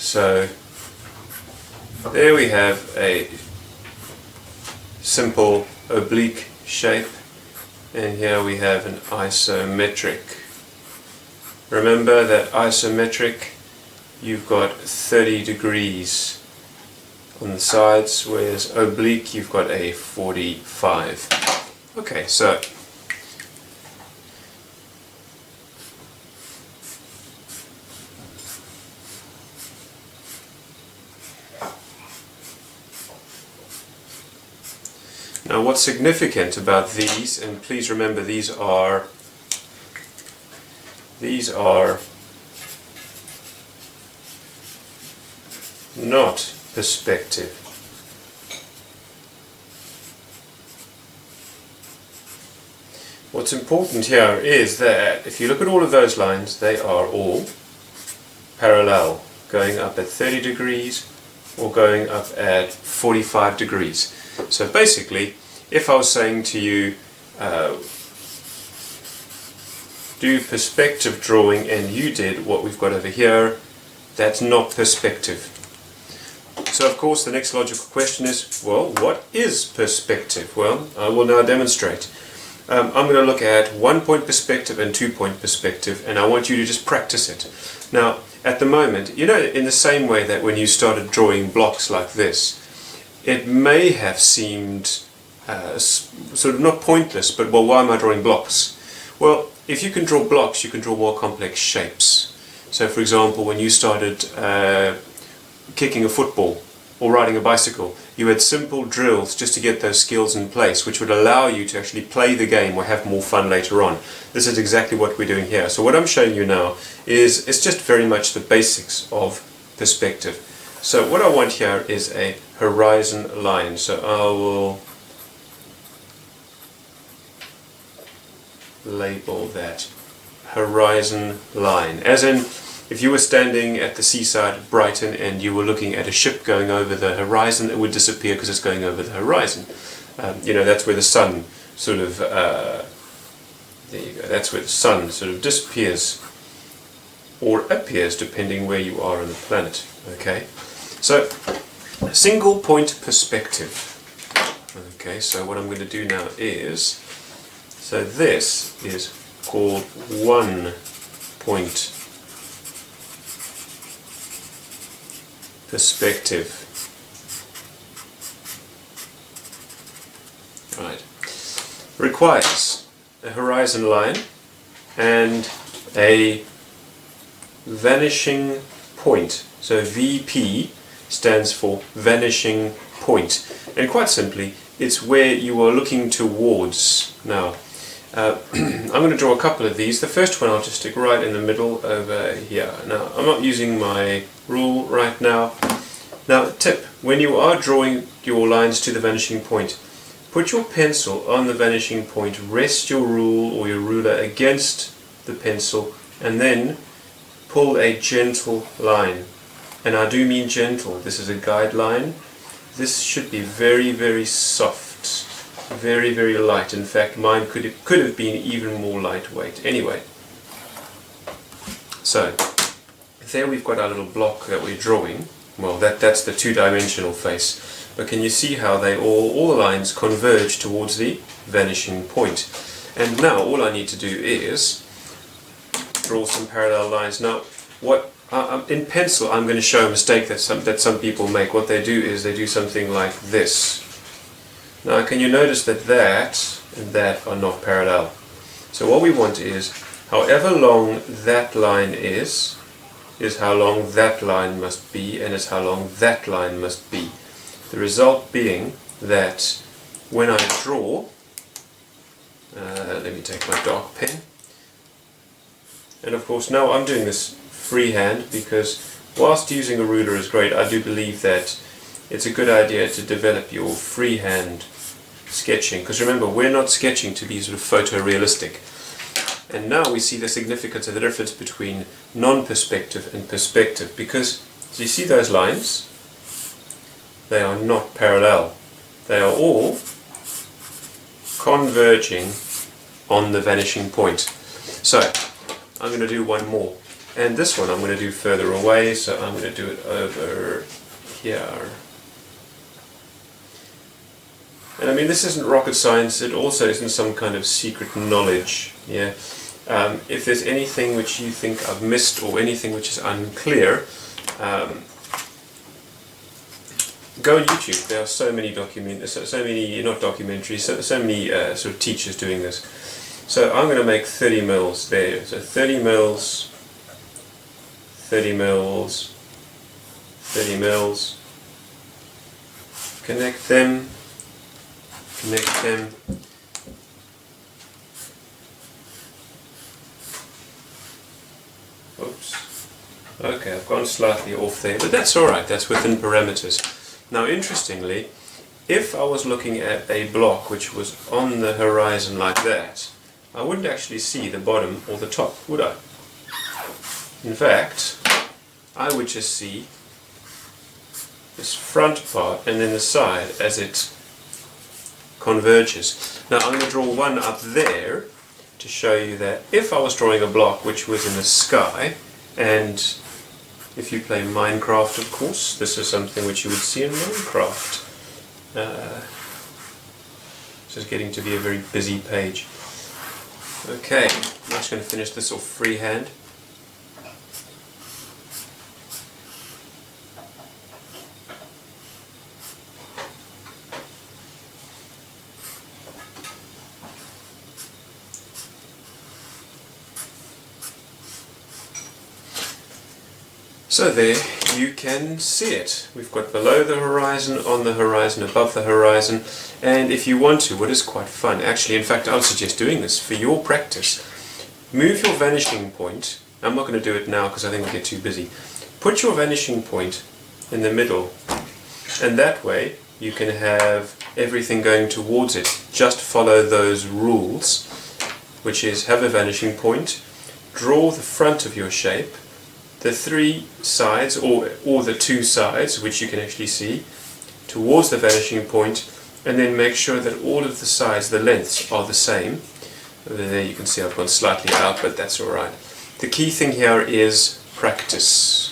So there we have a simple oblique shape, and here we have an isometric. Remember that isometric, you've got 30 degrees on the sides, whereas oblique you've got a 45. Okay, so now what's significant about these, and please remember these are not perspective. What's important here is that if you look at all of those lines, they are all parallel, going up at 30 degrees or going up at 45 degrees. So basically, if I was saying to you, do perspective drawing, and you did what we've got over here, that's not perspective. So of course the next logical question is, well, what is perspective? Well, I will now demonstrate. I'm going to look at 1-point perspective and 2-point perspective, and I want you to just practice it. Now, at the moment, you know, in the same way that when you started drawing blocks like this, it may have seemed sort of not pointless, but well, why am I drawing blocks? Well, if you can draw blocks, you can draw more complex shapes. So for example, when you started kicking a football or riding a bicycle, you had simple drills just to get those skills in place, which would allow you to actually play the game or have more fun later on. This is exactly what we're doing here. So what I'm showing you now is it's just very much the basics of perspective. So what I want here is a horizon line. So I will label that horizon line, as in if you were standing at the seaside at Brighton and you were looking at a ship going over the horizon, it would disappear because it's going over the horizon. You know, that's where the sun sort of there you go, that's where the sun sort of disappears or appears depending where you are on the planet. Okay, so single point perspective. Okay, so what I'm going to do now is, so this is called 1-point perspective. Right. Requires a horizon line and a vanishing point. So VP stands for vanishing point. And quite simply, it's where you are looking towards. Now, I'm going to draw a couple of these. The first one I'll just stick right in the middle over here. Now, I'm not using my rule right now. Now, tip, when you are drawing your lines to the vanishing point, put your pencil on the vanishing point, rest your rule or your ruler against the pencil, and then pull a gentle line. And I do mean gentle. This is a guideline. This should be very, very soft, very, very light. In fact, mine could have been even more lightweight. Anyway, so there we've got our little block that we're drawing. Well, that's the two-dimensional face. But can you see how they all the lines converge towards the vanishing point? And now all I need to do is draw some parallel lines. Now, what in pencil, I'm going to show a mistake that some people make. What they do is they do something like this. Now, can you notice that that and that are not parallel? So what we want is, however long that line is how long that line must be, and is how long that line must be. The result being that when I draw, let me take my dark pen, and of course now I'm doing this freehand because whilst using a ruler is great, I do believe that it's a good idea to develop your freehand sketching, because remember, we're not sketching to be sort of photorealistic. And now we see the significance of the difference between non-perspective and perspective, because do you see those lines? They are not parallel. They are all converging on the vanishing point. So I'm going to do one more. And this one I'm going to do further away, so I'm going to do it over here. And I mean, this isn't rocket science, it also isn't some kind of secret knowledge. Yeah. If there's anything which you think I've missed or anything which is unclear, go on YouTube. There are so many not documentaries, so many sort of teachers doing this. So I'm going to make 30 mils there. So 30 mils, 30 mils, 30 mils. Connect them. Connect them. Oops. Okay, I've gone slightly off there, but that's alright, that's within parameters. Now interestingly, if I was looking at a block which was on the horizon like that, I wouldn't actually see the bottom or the top, would I? In fact, I would just see this front part and then the side as it converges. Now I'm going to draw one up there to show you that if I was drawing a block which was in the sky, and if you play Minecraft, of course, this is something which you would see in Minecraft. This is getting to be a very busy page. Okay, I'm just going to finish this off freehand. So there you can see it. We've got below the horizon, on the horizon, above the horizon, and if you want to, what is quite fun, actually, in fact, I would suggest doing this for your practice. Move your vanishing point. I'm not going to do it now because I think we'll get too busy. Put your vanishing point in the middle, and that way you can have everything going towards it. Just follow those rules, which is have a vanishing point, draw the front of your shape, the three sides, or the two sides, which you can actually see, towards the vanishing point, and then make sure that all of the sides, the lengths, are the same. There you can see I've gone slightly out, but that's alright. The key thing here is practice.